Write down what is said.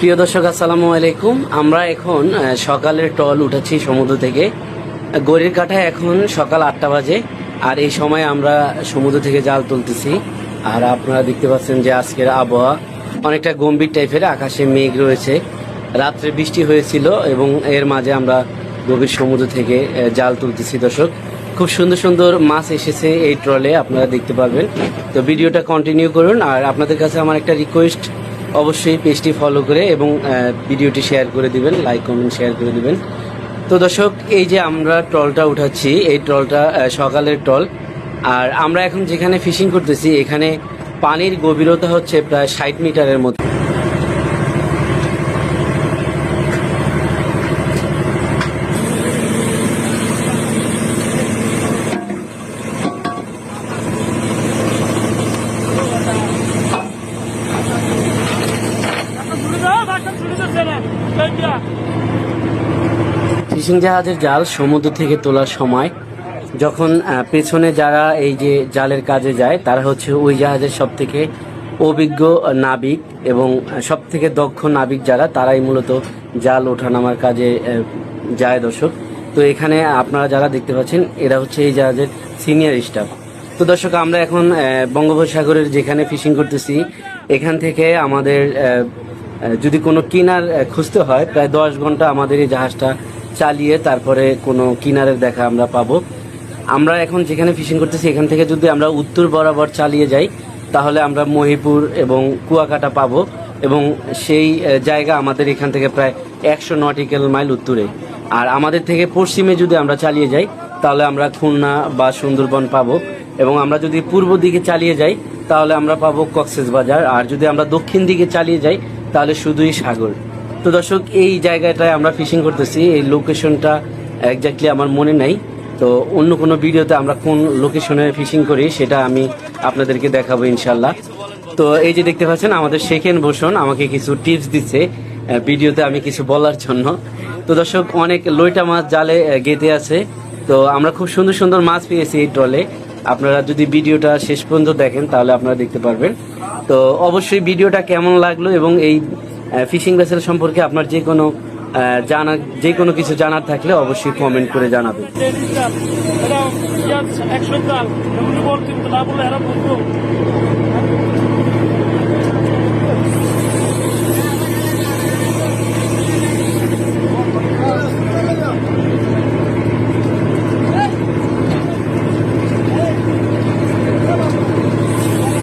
প্রিয় দর্শক আসসালামু আলাইকুম। আমরা এখন সকালের টল উঠেছি সমুদ্র থেকে। ঘড়ির কাঁটায় এখন সকাল 8টা বাজে, আর এই সময় আমরা সমুদ্র থেকে জাল তুলতেছি। আর আপনারা দেখতে পাচ্ছেন যে আজকের আবহাওয়া অনেকটা গম্ভীর টাইপের, আকাশে মেঘ রয়েছে। রাত্রে বৃষ্টি হয়েছিল এবং এর মাঝে আমরা গভীর সমুদ্র থেকে জাল তুলতেছি। দর্শক, খুব সুন্দর সুন্দর মাছ এসেছে এই ট্রলে, আপনারা দেখতে পারবেন। তো ভিডিওটা কন্টিনিউ করুন। আর আপনাদের কাছে আমার একটা রিকোয়েস্ট, অবশ্যই পেজটি ফলো করে এবং ভিডিওটি শেয়ার করে দিবেন, লাইক কমেন্ট শেয়ার করে দিবেন। তো দর্শক, এই যে আমরা ট্রলটা উঠাচ্ছি, এই ট্রলটা সকালের ট্রল। আর আমরা এখন যেখানে ফিশিং করতেছি এখানে পানির গভীরতা হচ্ছে প্রায় 60 মিটারের মতো। ফিশিং জাহাজের জাল সমুদ্র থেকে তোলার সময় যখন পেছনে যারা এই যে জালের কাজে যায়, তারা হচ্ছে ওই জাহাজের সব থেকে অভিজ্ঞ নাবিক এবং সব থেকে দক্ষ নাবিক যারা, তারাই মূলত জাল ওঠানামার কাজে যায়। দর্শক, তো এখানে আপনারা যারা দেখতে পাচ্ছেন এরা হচ্ছে এই জাহাজের সিনিয়র স্টাফ। তো দর্শক, আমরা এখন বঙ্গোপসাগরের যেখানে ফিশিং করতেছি এখান থেকে আমাদের যদি কোনো কিনার খুঁজতে হয় প্রায় 10 ঘন্টা আমাদের এই জাহাজটা চালিয়ে তারপরে কোনো কিনারের দেখা আমরা পাবো। আমরা এখন যেখানে ফিশিং করতেছি এখান থেকে যদি আমরা উত্তর বরাবর চালিয়ে যাই তাহলে আমরা মহিপুর এবং কুয়াকাটা পাবো, এবং সেই জায়গা আমাদের এখান থেকে প্রায় 100 নটিক্যাল মাইল উত্তরে। আর আমাদের থেকে পশ্চিমে যদি আমরা চালিয়ে যাই তাহলে আমরা খুলনা বা সুন্দরবন পাবো, এবং আমরা যদি পূর্ব দিকে চালিয়ে যাই তাহলে আমরা পাবো কক্সবাজার। আর যদি আমরা দক্ষিণ দিকে চালিয়ে যাই তাহলে শুধুই সাগর। তো দর্শক, এই জায়গাটায় আমরা ফিশিং করতেছি, এই লোকেশনটা একজাক্টলি আমার মনে নাই। তো অন্য কোনো ভিডিওতে আমরা কোন লোকেশনে ফিশিং করি সেটা আমি আপনাদেরকে দেখাবো ইনশাল্লাহ। তো এই যে দেখতে পাচ্ছেন আমাদের শেখেন ভূষণ আমাকে কিছু টিপস দিচ্ছে ভিডিওতে আমি কিছু বলার জন্য। তো দর্শক, অনেক লইটা মাছ জালে গেঁথে আছে। তো আমরা খুব সুন্দর সুন্দর মাছ পেয়েছি এই ট্রলে। আপনারা যদি ভিডিওটা শেষ পর্যন্ত দেখেন তাহলে আপনারা দেখতে পারবেন। তো অবশ্যই ভিডিওটা কেমন লাগলো এবং এই ফিশিং ভেসেল সম্পর্কে আপনার যে কোনো কিছু জানার থাকলে অবশ্যই কমেন্ট করে জানাবেন।